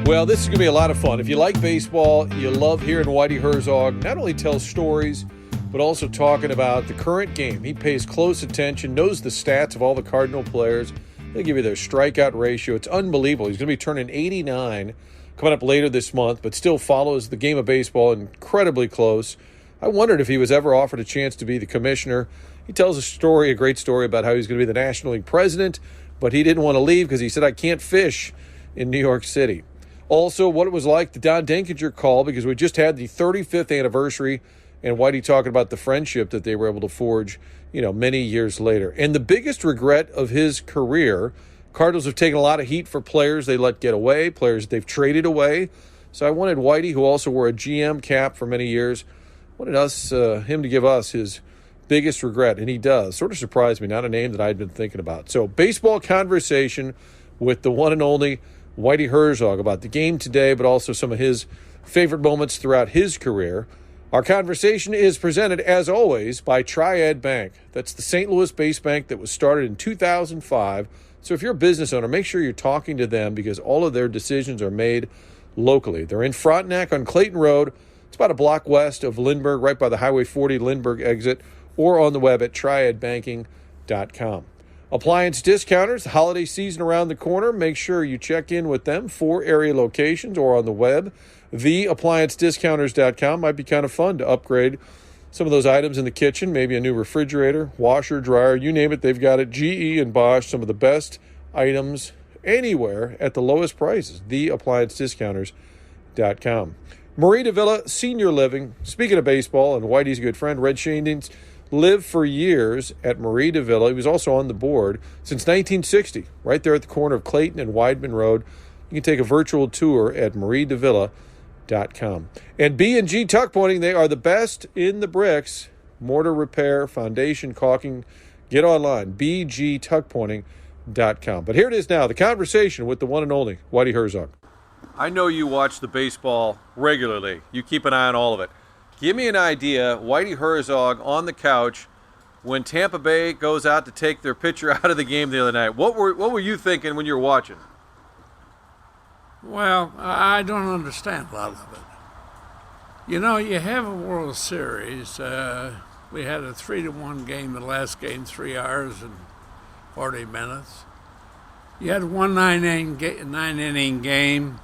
Well, this is going to be a lot of fun. If you like baseball, you love hearing Whitey Herzog not only tell stories, but also talking about the current game. He pays close attention, knows the stats of all the Cardinal players. They give you their strikeout ratio. It's unbelievable. He's going to be turning 89 coming up later this month, but still follows the game of baseball incredibly close. I wondered if he was ever offered a chance to be the commissioner. He tells a great story about how he's going to be the National League president, but he didn't want to leave because he said, I can't fish in New York City. Also, what it was like, the Don Denkinger call, because we just had the 35th anniversary, and Whitey talking about the friendship that they were able to forge, many years later. And the biggest regret of his career, Cardinals have taken a lot of heat for players they let get away, players they've traded away. So I wanted Whitey, who also wore a GM cap for many years, wanted him to give us his biggest regret, and he does. Sort of surprised me, not a name that I'd been thinking about. So, baseball conversation with the one and only Whitey Herzog about the game today, but also some of his favorite moments throughout his career. Our conversation is presented, as always, by Triad Bank. That's the St. Louis-based bank that was started in 2005. So if you're a business owner, make sure you're talking to them because all of their decisions are made locally. They're in Frontenac on Clayton Road. It's about a block west of Lindbergh, right by the Highway 40 Lindbergh exit, or on the web at triadbanking.com. Appliance discounters, the holiday season around the corner. Make sure you check in with them, 4 area locations or on the web. TheApplianceDiscounters.com might be kind of fun to upgrade some of those items in the kitchen, maybe a new refrigerator, washer, dryer, you name it, they've got it. GE and Bosch, some of the best items anywhere at the lowest prices. TheApplianceDiscounters.com. Marie de Villa Senior Living, speaking of baseball, and Whitey's good friend, Red Shadings, lived for years at Marie de Villa. He was also on the board since 1960, right there at the corner of Clayton and Weidman Road. You can take a virtual tour at mariedevilla.com. And B&G Tuck Pointing, they are the best in the bricks. Mortar repair, foundation, caulking. Get online, bgtuckpointing.com. But here it is now, the conversation with the one and only Whitey Herzog. I know you watch the baseball regularly. You keep an eye on all of it. Give me an idea, Whitey Herzog on the couch when Tampa Bay goes out to take their pitcher out of the game the other night. What were you thinking when you were watching? Well, I don't understand a lot of it. You have a World Series. We had a 3-1 game, the last game, 3 hours and 40 minutes. You had one 9-inning game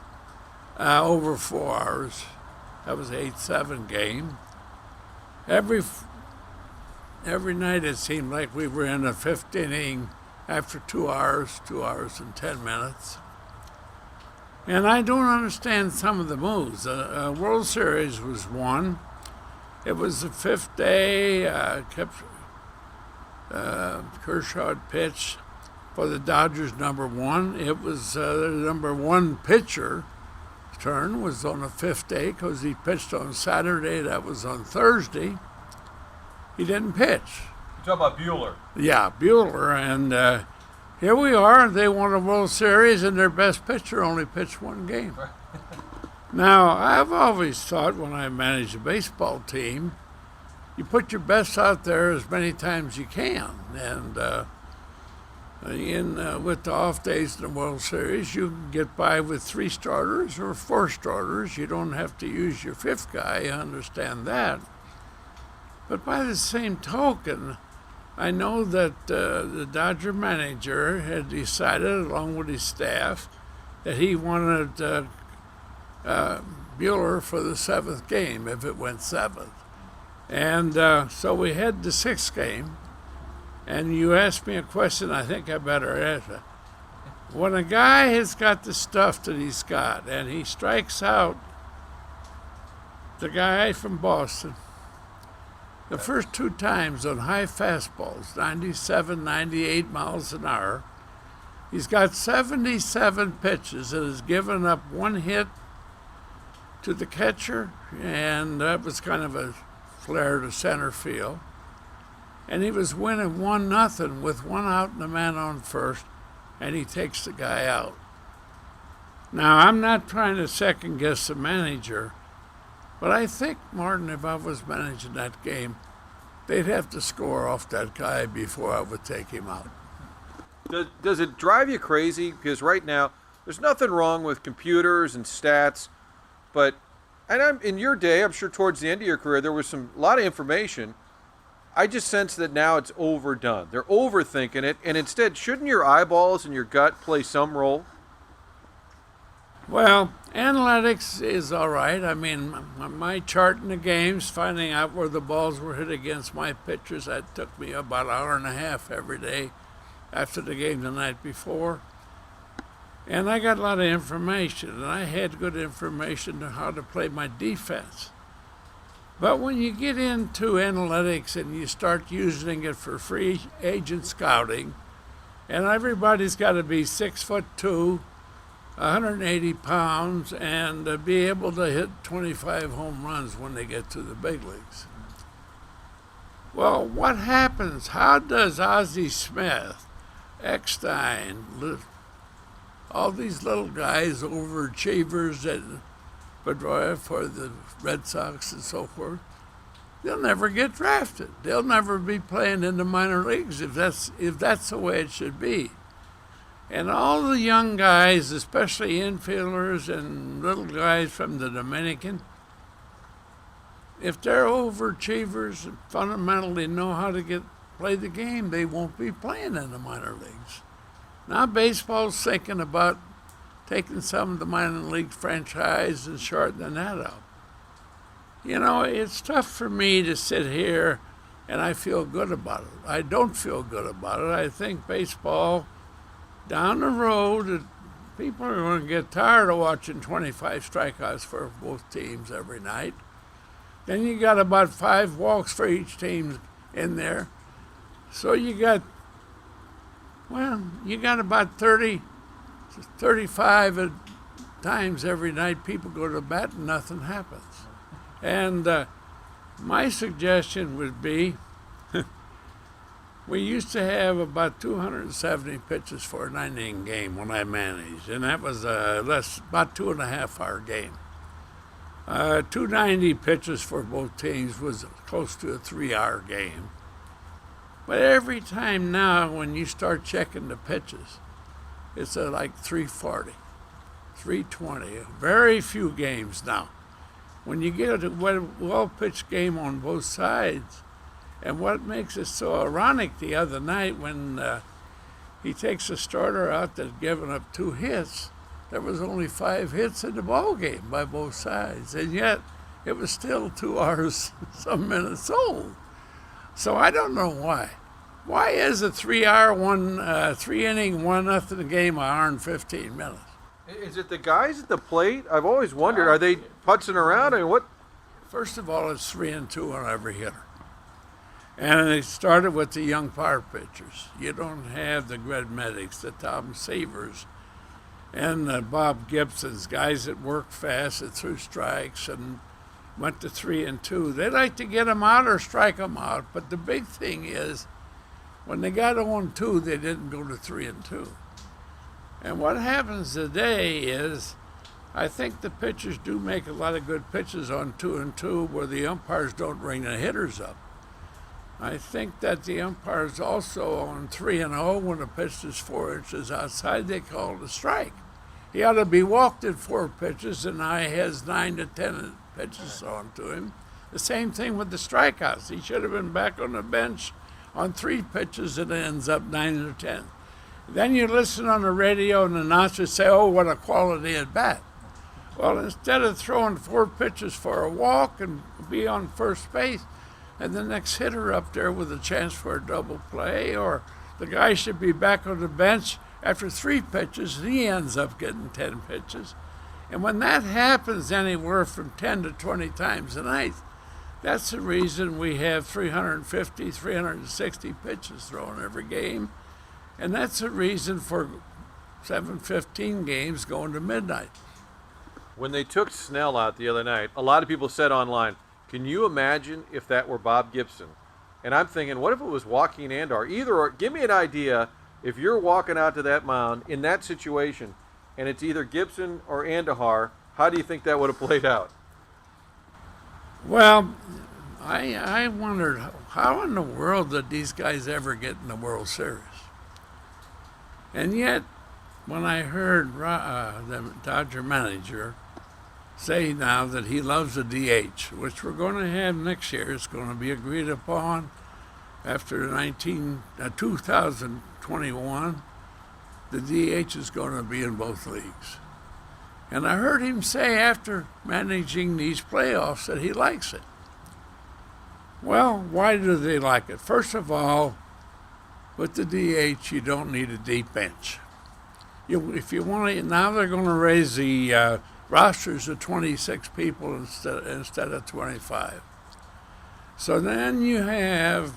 over 4 hours. That was an 8-7 game. Every night it seemed like we were in a 5th inning after 2 hours and 10 minutes. And I don't understand some of the moves. World Series was won. It was the 5th day. Kershaw pitched for the Dodgers number 1. It was the number 1 pitcher. Turn was on the 5th day because he pitched on Saturday. That was on Thursday. He didn't pitch. You're talking about Buehler. Yeah, Buehler. And here we are. They won a World Series, and their best pitcher only pitched 1 game. Now, I've always thought when I manage a baseball team, you put your best out there as many times as you can. And with the off days in the World Series, you can get by with 3 starters or 4 starters. You don't have to use your 5th guy. I understand that. But by the same token, I know that the Dodger manager had decided, along with his staff, that he wanted Buehler for the 7th game if it went 7th. And so we had the 6th game. And you asked me a question I think I better answer. When a guy has got the stuff that he's got and he strikes out the guy from Boston, the first 2 times on high fastballs, 97, 98 miles an hour, he's got 77 pitches and has given up 1 hit to the catcher, and that was kind of a flare to center field. And he was winning 1-0 with 1 out and a man on first, and he takes the guy out. Now, I'm not trying to second guess the manager, but I think, Martin, if I was managing that game, they'd have to score off that guy before I would take him out. Does it drive you crazy? Because right now, there's nothing wrong with computers and stats, but in your day, I'm sure towards the end of your career, there was a lot of information. I just sense that now it's overdone. They're overthinking it, and instead, shouldn't your eyeballs and your gut play some role? Well, analytics is all right. I mean, my charting the games, finding out where the balls were hit against my pitchers, that took me about an hour and a half every day after the game the night before. And I got a lot of information, and I had good information on how to play my defense. But when you get into analytics and you start using it for free agent scouting, and everybody's got to be 6'2", 180 pounds, and be able to hit 25 home runs when they get to the big leagues. Well, what happens? How does Ozzie Smith, Eckstein, all these little guys, overachievers at Pedroia for the Red Sox and so forth, they'll never get drafted. They'll never be playing in the minor leagues if that's the way it should be. And all the young guys, especially infielders and little guys from the Dominican, if they're overachievers and fundamentally know how to play the game, they won't be playing in the minor leagues. Now baseball's thinking about taking some of the minor league franchise and shortening that up. You know, it's tough for me to sit here and I feel good about it. I don't feel good about it. I think baseball, down the road, people are going to get tired of watching 25 strikeouts for both teams every night. Then you got about 5 walks for each team in there. So you got about 35 times every night people go to bat and nothing happens. And my suggestion would be, we used to have about 270 pitches for a 9-inning game when I managed, and that was about 2.5-hour game. 290 pitches for both teams was close to a 3-hour game. But every time now, when you start checking the pitches, it's like 340, 320. Very few games now. When you get a well-pitched game on both sides, and what makes it so ironic the other night when he takes a starter out that's given up 2 hits, there was only 5 hits in the ball game by both sides, and yet it was still 2 hours some minutes old. So I don't know why. Why is a 3-hour 3-inning 1-0 game an hour and 15 minutes? Is it the guys at the plate? I've always wondered. Are they putzing around? I mean, what? First of all, it's 3-2 on every hitter. And it started with the young power pitchers. You don't have the Greg Medics, the Tom Severs, and Bob Gibson's, guys that work fast and threw strikes and went to 3-2. They like to get them out or strike them out. But the big thing is, when they got 0-2, they didn't go to 3-2. And what happens today is, I think the pitchers do make a lot of good pitches on 2-2 where the umpires don't bring the hitters up. I think that the umpires also on 3-0, when a pitch is 4 inches outside, they call it a strike. He ought to be walked at 4 pitches, and now he has 9 to 10 pitches on to him. The same thing with the strikeouts. He should have been back on the bench on 3 pitches, and it ends up 9 or 10. Then you listen on the radio, and the announcers say, "Oh, what a quality at bat." Well, instead of throwing 4 pitches for a walk and be on first base, and the next hitter up there with a chance for a double play, or the guy should be back on the bench after 3 pitches, and he ends up getting 10 pitches. And when that happens anywhere from 10 to 20 times a night, that's the reason we have 350, 360 pitches thrown every game. And that's the reason for 7:15 games going to midnight. When they took Snell out the other night, a lot of people said online, can you imagine if that were Bob Gibson? And I'm thinking, what if it was Joaquin Andar? Either or, give me an idea if you're walking out to that mound in that situation and it's either Gibson or Andahar, how do you think that would have played out? Well, I wondered, how in the world did these guys ever get in the World Series? And yet, when I heard the Dodger manager say now that he loves the DH, which we're going to have next year, it's going to be agreed upon after 2021, the DH is going to be in both leagues. And I heard him say after managing these playoffs that he likes it. Well, why do they like it? First of all, with the DH, you don't need a deep bench. If you want to, now they're going to raise the rosters to 26 people instead of 25. So then you have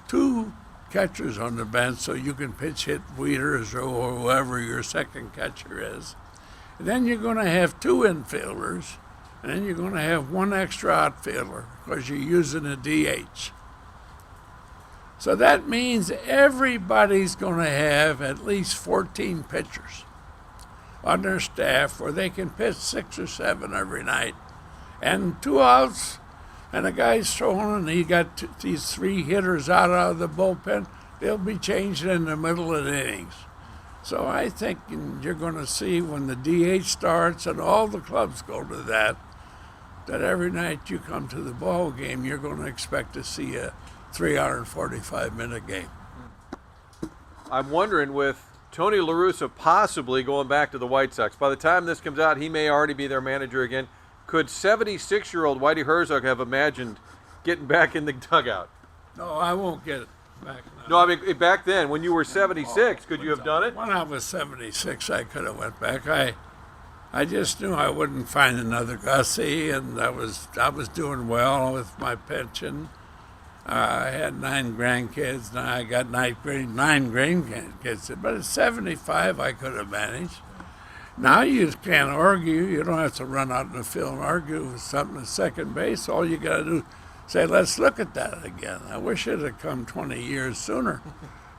2 catchers on the bench, so you can pitch hit Wieters or whoever your second catcher is. And then you're going to have 2 infielders, and then you're going to have 1 extra outfielder because you're using a DH. So that means everybody's going to have at least 14 pitchers on their staff where they can pitch 6 or 7 every night. And 2 outs, and a guy's throwing, and he got these 3 hitters out of the bullpen. They'll be changing in the middle of the innings. So I think you're going to see when the DH starts, and all the clubs go to that every night you come to the ball game, you're going to expect to see a 345-minute game. I'm wondering, with Tony La Russa possibly going back to the White Sox, by the time this comes out, he may already be their manager again. Could 76-year-old Whitey Herzog have imagined getting back in the dugout? No, I won't get it back now. No, I mean, back then, when you were 76, could you have done it? When I was 76, I could have went back. I just knew I wouldn't find another Ozzie, and I was doing well with my pension. I had 9 grandkids. Now I got 9 grandkids. But at 75, I could have managed. Now you can't argue. You don't have to run out in the field and argue with something at second base. All you got to do is say, let's look at that again. I wish it had come 20 years sooner.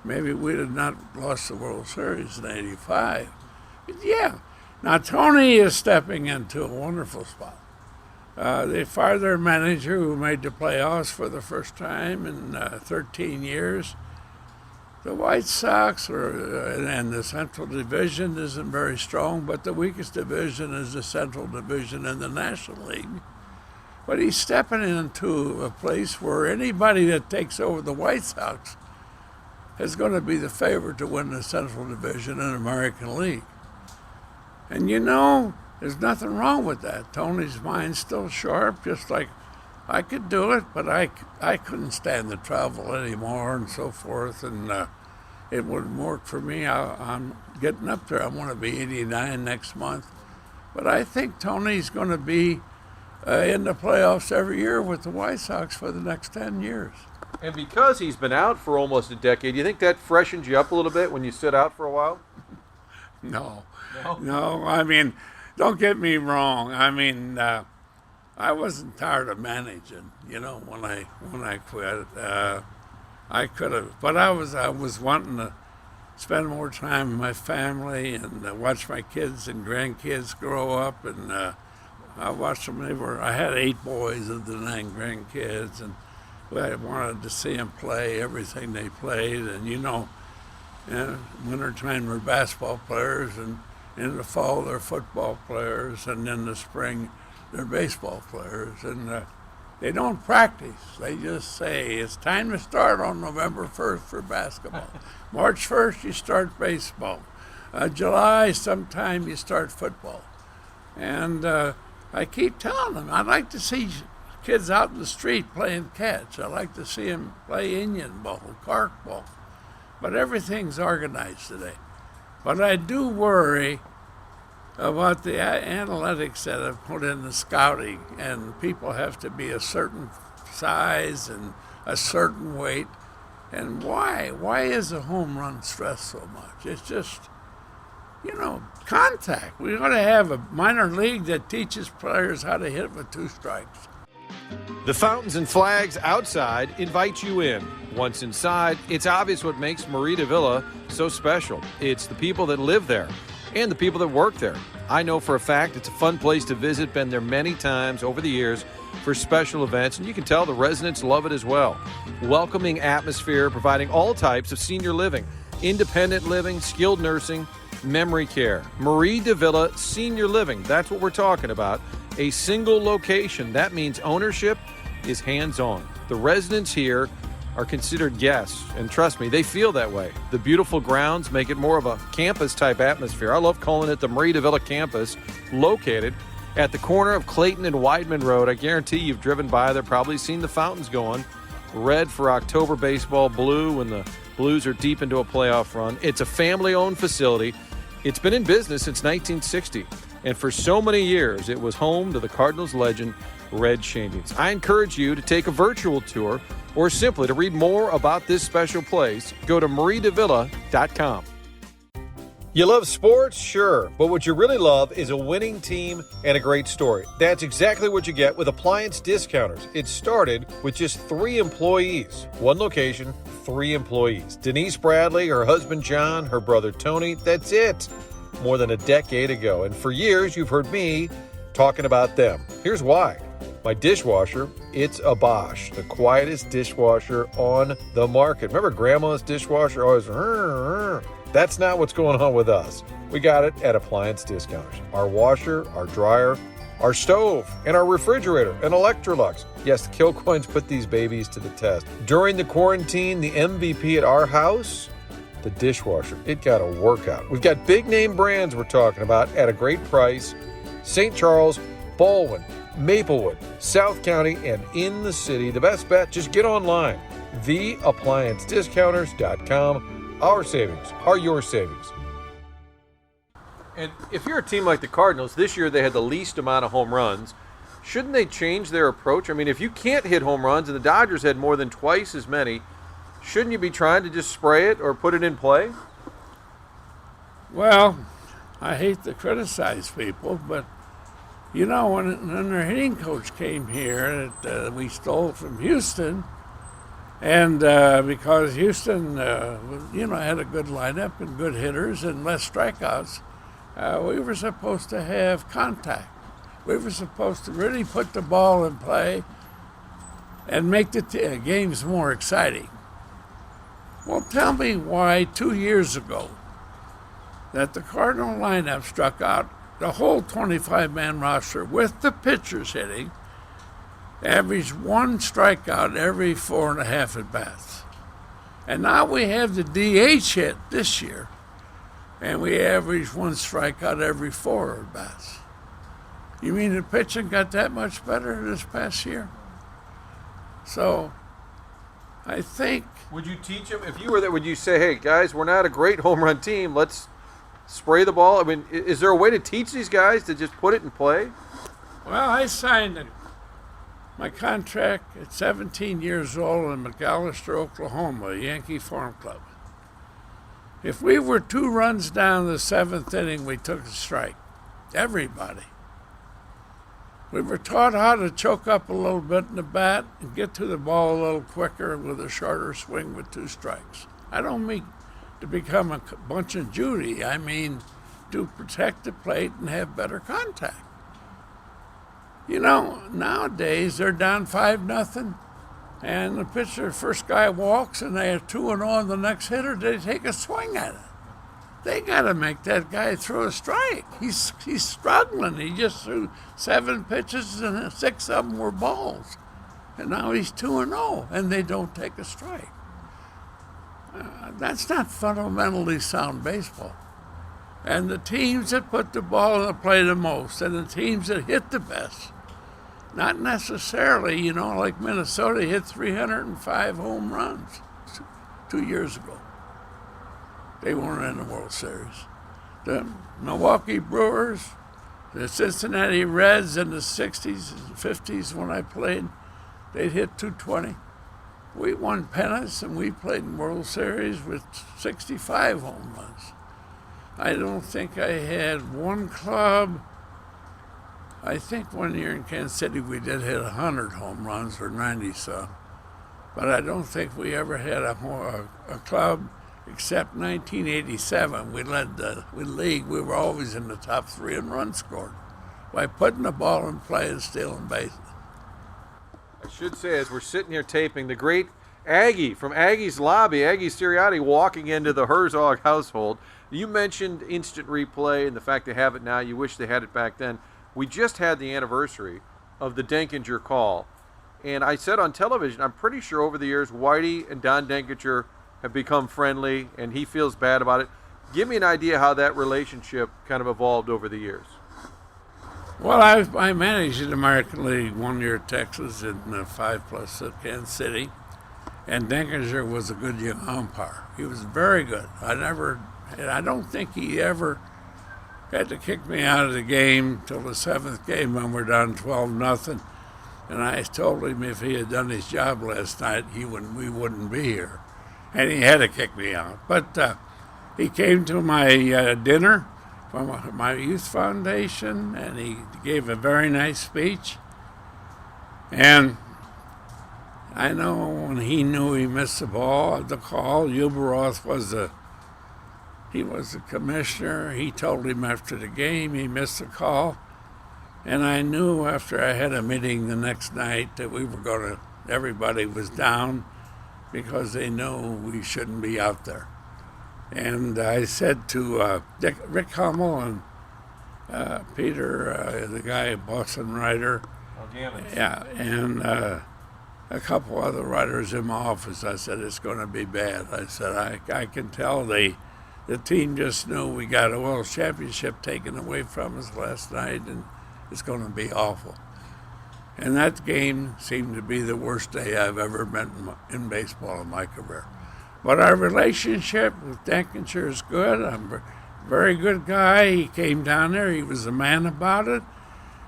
Maybe we'd have not lost the World Series in '85. But yeah, now Tony is stepping into a wonderful spot. They fired their manager who made the playoffs for the first time in 13 years. The White Sox and the Central Division isn't very strong, but the weakest division is the Central Division in the National League. But he's stepping into a place where anybody that takes over the White Sox is going to be the favorite to win the Central Division in the American League. And you know, there's nothing wrong with that. Tony's mind's still sharp, just like I could do it, but I couldn't stand the travel anymore and so forth, and it wouldn't work for me. I'm getting up there. I want to be 89 next month. But I think Tony's going to be in the playoffs every year with the White Sox for the next 10 years. And because he's been out for almost a decade, do you think that freshens you up a little bit when you sit out for a while? No. I mean, don't get me wrong. I mean, I wasn't tired of managing. You know, when I quit, I could have, but I was wanting to spend more time with my family and watch my kids and grandkids grow up, and I watched them. I had 8 boys of the 9 grandkids, and I wanted to see them play everything they played. And you know, wintertime they're basketball players, and in the fall they're football players, and in the spring they're baseball players. And they don't practice. They just say, it's time to start on November 1st for basketball. March 1st, you start baseball. July, sometime you start football. And I keep telling them, I'd like to see kids out in the street playing catch. I like to see them play Indian ball, cork ball. But everything's organized today. But I do worry about the analytics that have put in the scouting, and people have to be a certain size and a certain weight. And why? Why is a home run stressed so much? It's just, you know, contact. We ought to have a minor league that teaches players how to hit with 2 strikes. The fountains and flags outside invite you in. Once inside, it's obvious what makes Marita Villa so special. It's the people that live there and the people that work there. I know for a fact it's a fun place to visit, been there many times over the years for special events, and you can tell the residents love it as well. Welcoming atmosphere, providing all types of senior living, independent living, skilled nursing, memory care. Marie de Villa Senior Living, that's what we're talking about. A single location. That means ownership is hands-on. The residents here are considered guests, and trust me, they feel that way. The beautiful grounds make it more of a campus-type atmosphere. I love calling it the Marie de Villa campus, located at the corner of Clayton and Weidman Road. I guarantee you've driven by there, probably seen the fountains going. Red for October baseball, blue when the Blues are deep into a playoff run. It's a family-owned facility. It's been in business since 1960, and for so many years, it was home to the Cardinals legend, Red Shandians. I encourage you to take a virtual tour or simply to read more about this special place. Go to mariedevilla.com. You love sports? Sure. But what you really love is a winning team and a great story. That's exactly what you get with Appliance Discounters. It started with just 3 employees. One location, 3 employees. Denise Bradley, her husband John, her brother Tony. That's it. More than a decade ago. And for years, you've heard me talking about them. Here's why. My dishwasher, it's a Bosch, the quietest dishwasher on the market. Remember Grandma's dishwasher always, That's not what's going on with us. We got it at Appliance Discounters. Our washer, our dryer, our stove, and our refrigerator, and Electrolux. Yes, the Kilcoynes put these babies to the test. During the quarantine, the MVP at our house, the dishwasher, it got a workout. We've got big name brands we're talking about at a great price. St. Charles, Baldwin, Maplewood, South County, and in the city. The best bet, just get online. TheApplianceDiscounters.com. Our savings are your savings. And if you're a team like the Cardinals, this year they had the least amount of home runs. Shouldn't they change their approach? I mean, if you can't hit home runs and the Dodgers had more than twice as many, shouldn't you be trying to just spray it or put it in play? Well, I hate to criticize people, but you know, when our hitting coach came here, we stole from Houston, and because Houston, had a good lineup and good hitters and less strikeouts, we were supposed to have contact. We were supposed to really put the ball in play and make the games more exciting. Well, tell me why 2 years ago that the Cardinal lineup struck out the whole 25-man roster with the pitchers hitting, averaged 1 strikeout every 4.5 at-bats. And now we have the DH hit this year, and we average 1 strikeout every 4 at-bats. You mean the pitching got that much better this past year? So I think... Would you teach them, if you were there, would you say, hey, guys, we're not a great home run team, let's spray the ball? I mean, is there a way to teach these guys to just put it in play? Well, I signed my contract at 17 years old in McAllister, Oklahoma, Yankee Farm Club. If we were 2 runs down the 7th inning, we took a strike. Everybody. We were taught how to choke up a little bit in the bat and get to the ball a little quicker with a shorter swing with 2 strikes. I don't mean to become a bunch of Judy. I mean to protect the plate and have better contact. You know, nowadays they're down 5-0, and the pitcher, first guy walks, and they have 2-0 on the next hitter. They take a swing at it. They got to make that guy throw a strike. He's struggling. He just threw 7 pitches, and 6 of them were balls, and now he's 2-0, and they don't take a strike. That's not fundamentally sound baseball. And the teams that put the ball in the play the most, and the teams that hit the best, not necessarily, like Minnesota hit 305 home runs 2 years ago. They weren't in the World Series. The Milwaukee Brewers, the Cincinnati Reds in the 60s and 50s when I played, they'd hit 220. We won pennants, and we played in World Series with 65 home runs. I don't think I had one club. I think one year in Kansas City we did hit 100 home runs or 90-some. But I don't think we ever had a club except 1987. We led the league. We were always in the top 3 in runs scored by putting the ball in play and stealing bases. I should say, as we're sitting here taping, the great Aggie from Aggie's Lobby, Aggie Sirianni, walking into the Herzog household. You mentioned instant replay and the fact they have it now. You wish they had it back then. We just had the anniversary of the Denkinger call. And I said on television, I'm pretty sure over the years, Whitey and Don Denkinger have become friendly, and he feels bad about it. Give me an idea how that relationship kind of evolved over the years. Well, I managed the American League 1 year at Texas in 5+ at Kansas City, and Denkinger was a good young umpire. He was very good. I don't think he ever had to kick me out of the game till the 7th game when we're down 12-0. And I told him if he had done his job last night, we wouldn't be here. And he had to kick me out. But he came to my dinner from my youth foundation, and he gave a very nice speech. And I know when he knew he missed the call, Uberoth was the commissioner. He told him after the game he missed the call. And I knew after I had a meeting the next night that everybody was down because they knew we shouldn't be out there. And I said to Rick Hummel and Peter, the guy, Boston writer, and a couple other writers in my office, I said, it's going to be bad. I said, I can tell the team just knew we got a World Championship taken away from us last night, and it's going to be awful. And that game seemed to be the worst day I've ever been in baseball in my career. But our relationship with Denkinger is good. I'm a very good guy. He came down there. He was a man about it.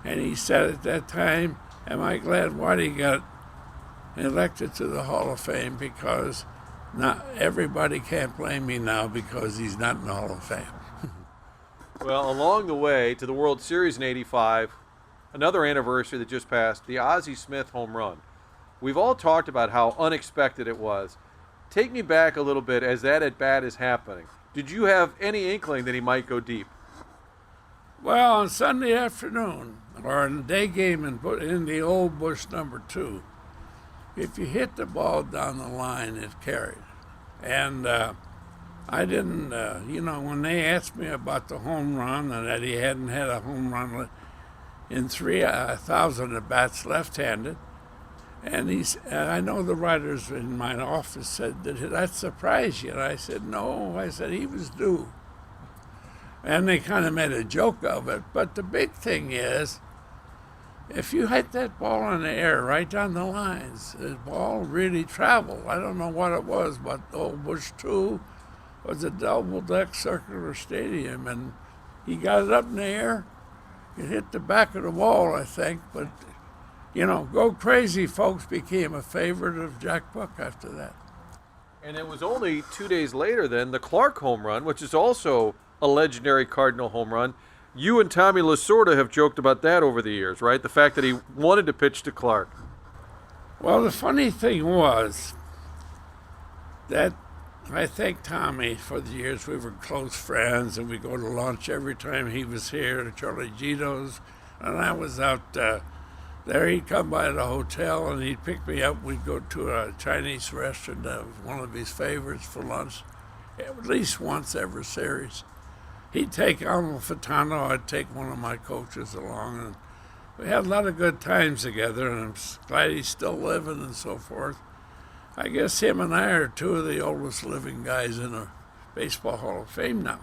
And he said at that time, am I glad Whitey got elected to the Hall of Fame, because not everybody can't blame me now because he's not in the Hall of Fame. Well, along the way to the World Series in '85, another anniversary that just passed, the Ozzie Smith home run. We've all talked about how unexpected it was. Take me back a little bit as that at-bat is happening. Did you have any inkling that he might go deep? Well, on Sunday afternoon, or in the day game in the old Bush #2, if you hit the ball down the line, it carried. And I didn't, when they asked me about the home run and that he hadn't had a home run in 3,000 at-bats left-handed, and I know the writers in my office said, did that surprise you? And I said, no. I said, he was due. And they kind of made a joke of it. But the big thing is, if you hit that ball in the air right down the lines, the ball really traveled. I don't know what it was, but old Bush 2 was a double-deck circular stadium, and he got it up in the air. It hit the back of the wall, I think, but, Go Crazy Folks became a favorite of Jack Buck after that. And it was only 2 days later then, the Clark home run, which is also a legendary Cardinal home run. You and Tommy Lasorda have joked about that over the years, right? The fact that he wanted to pitch to Clark. Well, the funny thing was that I think Tommy, for the years we were close friends, and we'd go to lunch every time he was here to Charlie Gito's, and I was out there. He'd come by the hotel and he'd pick me up. We'd go to a Chinese restaurant that was one of his favorites for lunch, at least once every series. He'd take Alma Furtado, I'd take one of my coaches along, and we had a lot of good times together, and I'm glad he's still living and so forth. I guess him and I are two of the oldest living guys in the Baseball Hall of Fame now.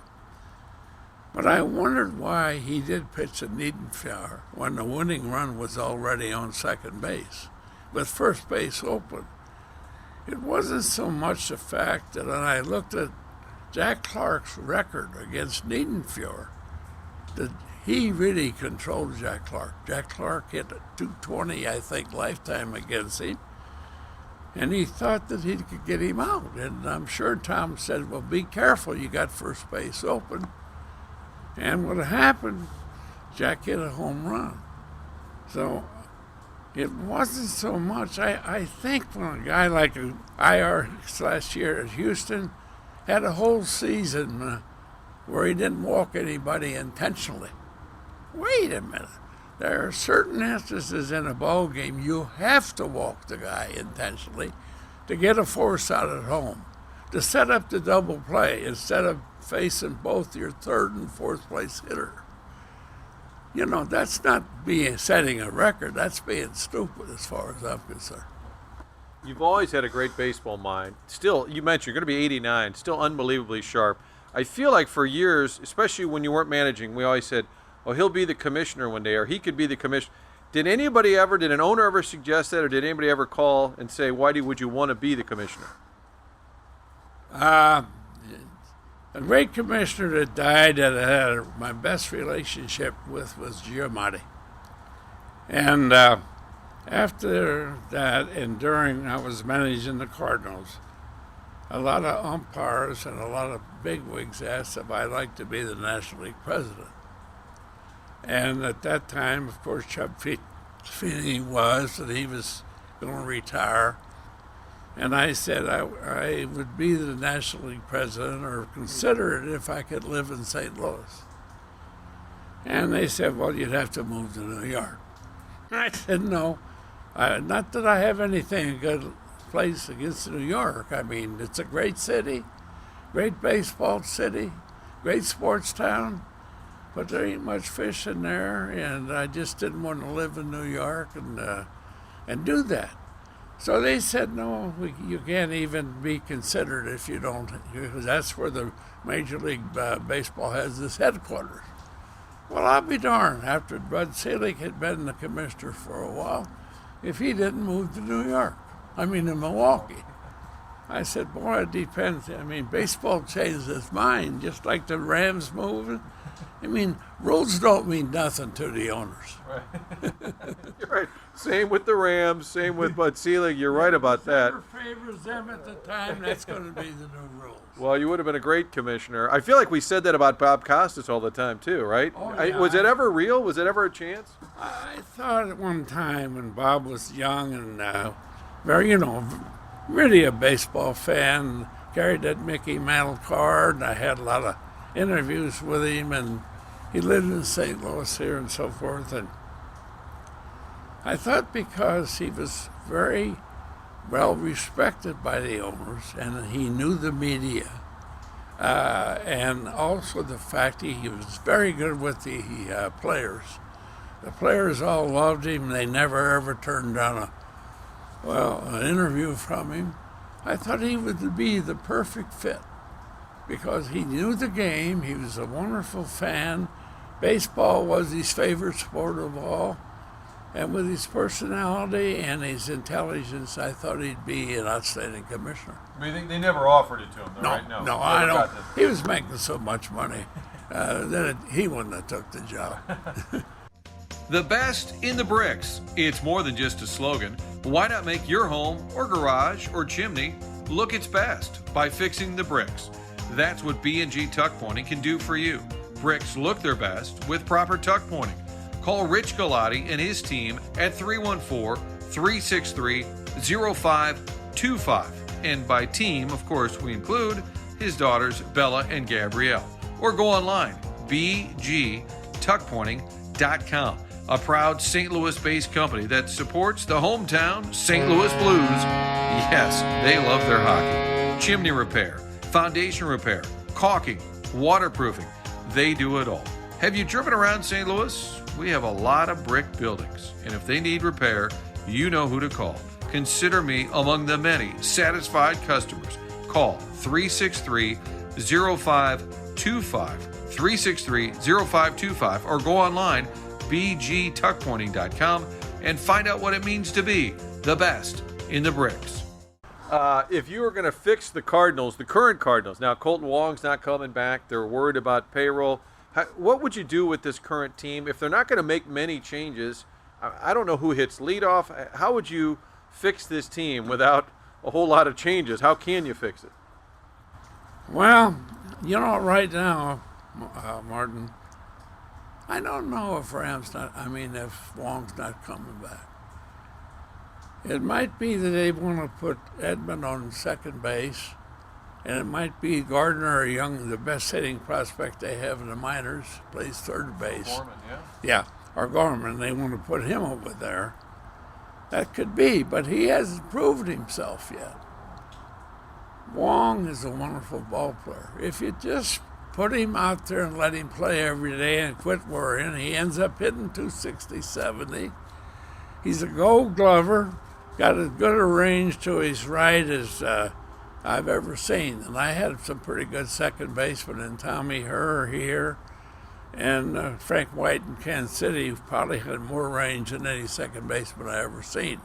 But I wondered why he did pitch at Niedenfjord when the winning run was already on second base, with first base open. It wasn't so much the fact that when I looked at Jack Clark's record against Niedenfjord, that he really controlled Jack Clark. Jack Clark hit 220, I think, lifetime against him. And he thought that he could get him out. And I'm sure Tom said, well, be careful, you got first base open. And what happened, Jack hit a home run. So it wasn't so much. I think when a guy like IR last year at Houston had a whole season where he didn't walk anybody intentionally. Wait a minute. There are certain instances in a ball game you have to walk the guy intentionally to get a force out at home, to set up the double play instead of facing both your third and fourth place hitter. You know, that's not setting a record. That's being stupid as far as I'm concerned. You've always had a great baseball mind. Still, you mentioned you're going to be 89, still unbelievably sharp. I feel like for years, especially when you weren't managing, we always said, oh, he'll be the commissioner one day, or he could be the commissioner. Did an owner ever suggest that, or did anybody ever call and say, Whitey, would you want to be the commissioner? A great commissioner that died that I had my best relationship with was Giamatti. And after that, and during I was managing the Cardinals, a lot of umpires and a lot of bigwigs asked if I'd like to be the National League president. And at that time, of course, Chuck Feeney was, and he was going to retire. And I said I would be the National League president or consider it if I could live in St. Louis. And they said, well, you'd have to move to New York. I said, no, not that I have anything good place against New York. I mean, it's a great city, great baseball city, great sports town, but there ain't much fish in there, and I just didn't want to live in New York and do that. So they said, no, you can't even be considered if you don't, because that's where the Major League Baseball has its headquarters. Well, I'll be darned, after Bud Selig had been the commissioner for a while, if he didn't move to New York. I mean, in Milwaukee. I said, boy, it depends. I mean, baseball changed its mind, just like the Rams moving. I mean, rules don't mean nothing to the owners. Right. You're right. Same with the Rams, same with Bud Selig. You're right about that. Whoever favors them at the time, that's going to be the new rules. Well, you would have been a great commissioner. I feel like we said that about Bob Costas all the time, too, right? Oh, yeah. Was it ever real? Was it ever a chance? I thought at one time when Bob was young and very, really a baseball fan, carried that Mickey Mantle card, and I had a lot of interviews with him, and he lived in St. Louis here and so forth. And I thought because he was very well respected by the owners and he knew the media, and also the fact he was very good with the players. The players all loved him. They never ever turned down an interview from him. I thought he would be the perfect fit because he knew the game. He was a wonderful fan. Baseball was his favorite sport of all. And with his personality and his intelligence, I thought he'd be an outstanding commissioner. I mean, they never offered it to him, though, No, right? no, I don't. He was making so much money that he wouldn't have took the job. The best in the bricks. It's more than just a slogan. Why not make your home or garage or chimney look its best by fixing the bricks? That's what B&G Tuck Pointing can do for you. Bricks look their best with proper tuck pointing. Call Rich Galati and his team at 314-363-0525. And by team, of course, we include his daughters, Bella and Gabrielle. Or go online, bgtuckpointing.com. A proud St. Louis-based company that supports the hometown St. Louis Blues. Yes, they love their hockey. Chimney repair, foundation repair, caulking, waterproofing. They do it all. Have you driven around St. Louis? We have a lot of brick buildings, and if they need repair, you know who to call. Consider me among the many satisfied customers. Call 363-0525, 363-0525, or go online, bgtuckpointing.com, and find out what it means to be the best in the bricks. If you were going to fix the Cardinals, the current Cardinals, now Colton Wong's not coming back, they're worried about payroll. What would you do with this current team? If they're not going to make many changes, I don't know who hits leadoff. How would you fix this team without a whole lot of changes? How can you fix it? Well, right now, Martin, I don't know if if Wong's not coming back. It might be that they want to put Edmund on second base, and it might be Gardner, the best hitting prospect they have in the minors, plays third base. Gorman, Yeah, or Gorman. They want to put him over there. That could be, but he hasn't proved himself yet. Wong is a wonderful ball player. If you just put him out there and let him play every day and quit worrying. He ends up hitting 260, 70. He's a gold glover, got as good a range to his right as I've ever seen. And I had some pretty good second basemen in Tommy Herr here and Frank White in Kansas City, who probably had more range than any second baseman I ever seen.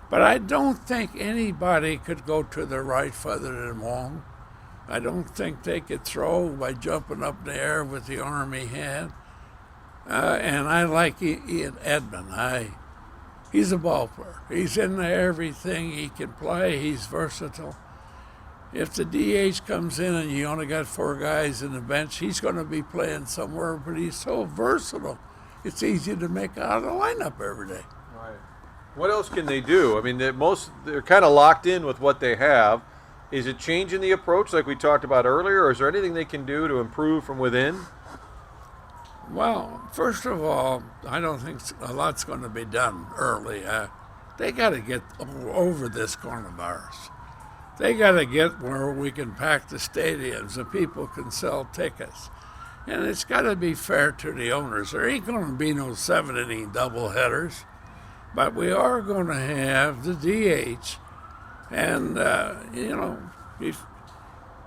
But I don't think anybody could go to the right further than Wong. I don't think they could throw by jumping up in the air with the arm he had. And I like Ian Edman. He's a ball player. He's into everything. He can play. He's versatile. If the DH comes in and you only got 4 guys in the bench, he's going to be playing somewhere, but he's so versatile. It's easy to make out of the lineup every day. Right. What else can they do? I mean, they're kind of locked in with what they have. Is it changing the approach like we talked about earlier, or is there anything they can do to improve from within? Well, first of all, I don't think a lot's going to be done early. They got to get over this coronavirus. They got to get where we can pack the stadiums and people can sell tickets. And it's got to be fair to the owners. There ain't going to be no 7-inning doubleheaders, but we are going to have the DH. And,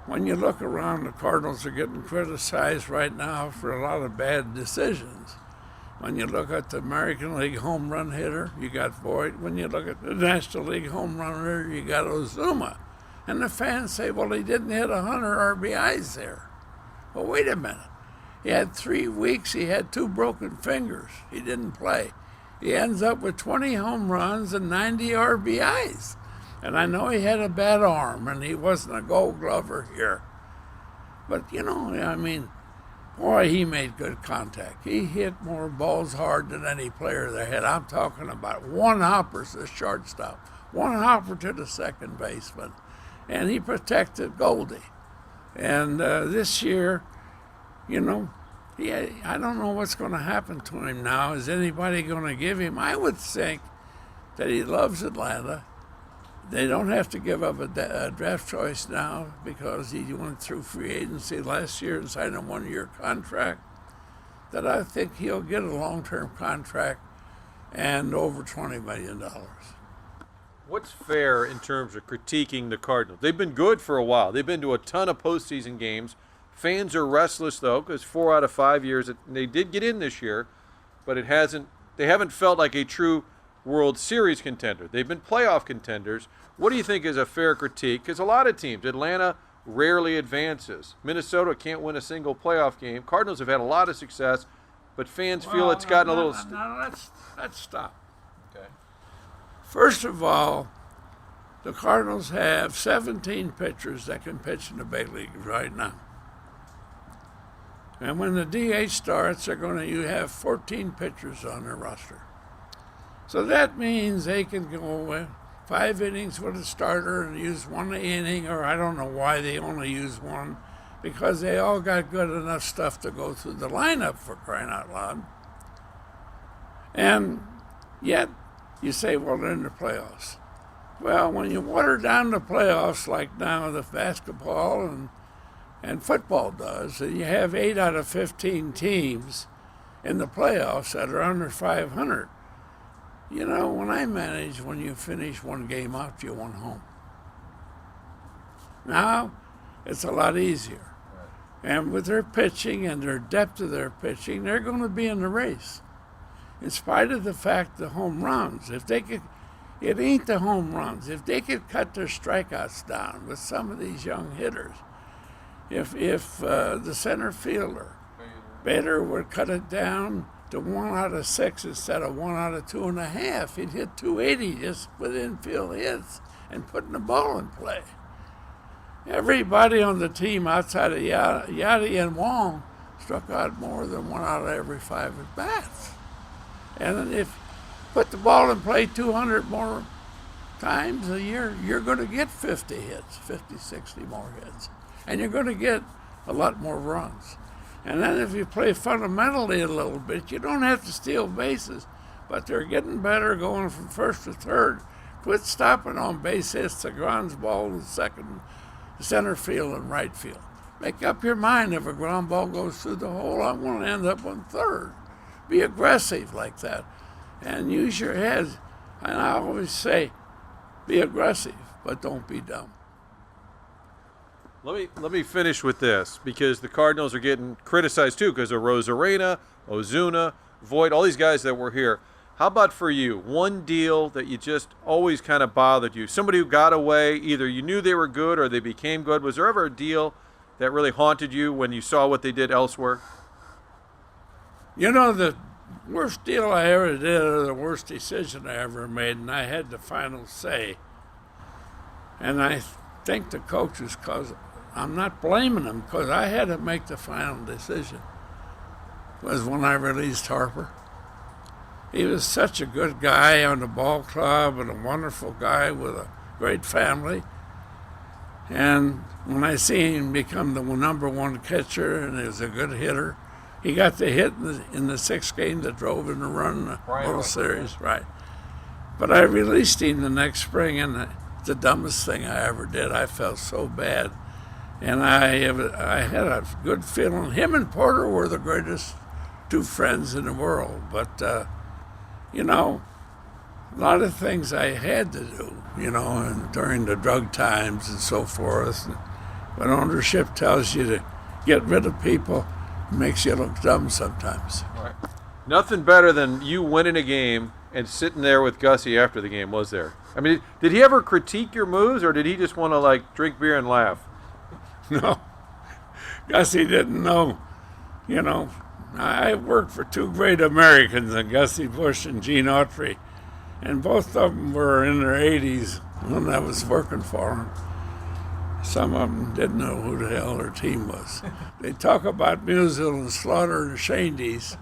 when you look around, the Cardinals are getting criticized right now for a lot of bad decisions. When you look at the American League home run hitter, you got Voigt. When you look at the National League home run hitter, you got Ozuma. And the fans say, well, he didn't hit 100 RBIs there. Well, wait a minute. He had 3 weeks. He had 2 broken fingers. He didn't play. He ends up with 20 home runs and 90 RBIs. And I know he had a bad arm, and he wasn't a gold glover here. But, boy, he made good contact. He hit more balls hard than any player they had. I'm talking about 1 hopper to the shortstop, 1 hopper to the second baseman. And he protected Goldie. And this year, I don't know what's going to happen to him now. Is anybody going to give him? I would think that he loves Atlanta. They don't have to give up a draft choice now because he went through free agency last year and signed a 1-year contract. That I think he'll get a long-term contract and over $20 million. What's fair in terms of critiquing the Cardinals? They've been good for a while. They've been to a ton of postseason games. Fans are restless, though, because 4 out of 5 years, they did get in this year, but they haven't felt like a true World Series contender. They've been playoff contenders. What do you think is a fair critique? Because a lot of teams, Atlanta rarely advances. Minnesota can't win a single playoff game. Cardinals have had a lot of success, but fans feel it's gotten a little... No, let's stop. Okay. First of all, the Cardinals have 17 pitchers that can pitch in the big leagues right now. And when the DH starts, you have 14 pitchers on their roster. So that means they can go 5 innings with a starter and use 1 inning, or I don't know why they only use 1, because they all got good enough stuff to go through the lineup, for crying out loud. And yet, you say, well, they're in the playoffs. Well, when you water down the playoffs like now the basketball and football does, and you have 8 out of 15 teams in the playoffs that are under 500, when I manage, when you finish 1 game out, you won home. Now, it's a lot easier. And with their pitching and their depth of their pitching, they're going to be in the race. In spite of the fact the home runs, it ain't the home runs. If they could cut their strikeouts down with some of these young hitters, if the center fielder, Bader, would cut it down to 1 out of 6 instead of 1 out of 2.5, he'd hit 280 just with infield hits and putting the ball in play. Everybody on the team outside of Yachty and Wong struck out more than 1 out of every 5 at bats. And if you put the ball in play 200 more times a year, you're going to get 50 hits, 50, 60 more hits. And you're going to get a lot more runs. And then if you play fundamentally a little bit, you don't have to steal bases. But they're getting better going from first to third. Quit stopping on base hits, the grounds ball to second, center field, and right field. Make up your mind, if a ground ball goes through the hole, I want to end up on third. Be aggressive like that and use your head. And I always say, be aggressive, but don't be dumb. Let me finish with this, because the Cardinals are getting criticized too because of Rosarena, Ozuna, Voit, all these guys that were here. How about for you? One deal that you just always kind of bothered you. Somebody who got away, either you knew they were good or they became good. Was there ever a deal that really haunted you when you saw what they did elsewhere? You know, the worst deal I ever did, or the worst decision I ever made, and I had the final say. And I think the coaches, because I'm not blaming them, because I had to make the final decision, was when I released Harper. He was such a good guy on the ball club and a wonderful guy with a great family. And when I see him become the number one catcher and he was a good hitter, he got the hit in the sixth game that drove him to run in the World Series, right. But I released him the next spring, and the dumbest thing I ever did. I felt so bad. And I had a good feeling. Him and Porter were the greatest two friends in the world. But, you know, a lot of things I had to do, you know, and during the drug times and so forth. When ownership tells you to get rid of people, it makes you look dumb sometimes. Right. Nothing better than you winning a game and sitting there with Gussie after the game, was there? I mean, did he ever critique your moves, or did he just want to, like, drink beer and laugh? No. Gussie didn't know. You know, I worked for two great Americans, Gussie Busch and Gene Autry, and both of them were in their 80s when I was working for them. Some of them didn't know who the hell their team was. They talk about Musial and Slaughter and Shandy's,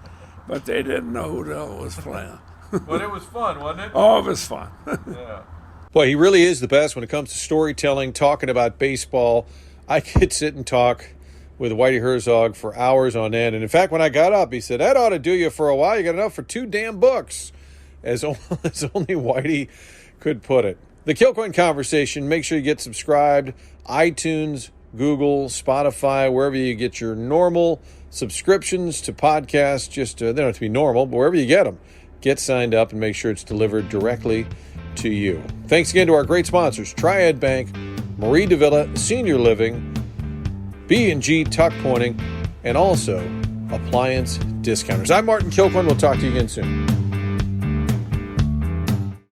but they didn't know who the hell was playing. But it was fun, wasn't it? Oh, it was fun. Yeah. Boy, he really is the best when it comes to storytelling, talking about baseball. I could sit and talk with Whitey Herzog for hours on end. And in fact, when I got up, he said, that ought to do you for a while. You got enough for 2 damn books, as only Whitey could put it. The Kilcoyne Conversation, make sure you get subscribed. iTunes, Google, Spotify, wherever you get your normal subscriptions to podcasts. Just they don't have to be normal, but wherever you get them, get signed up and make sure it's delivered directly to you. Thanks again to our great sponsors, Triad Bank, Marie Davila Senior Living, B&G Tuck Pointing, and also Appliance Discounters. I'm Martin Kilcoyne. We'll talk to you again soon.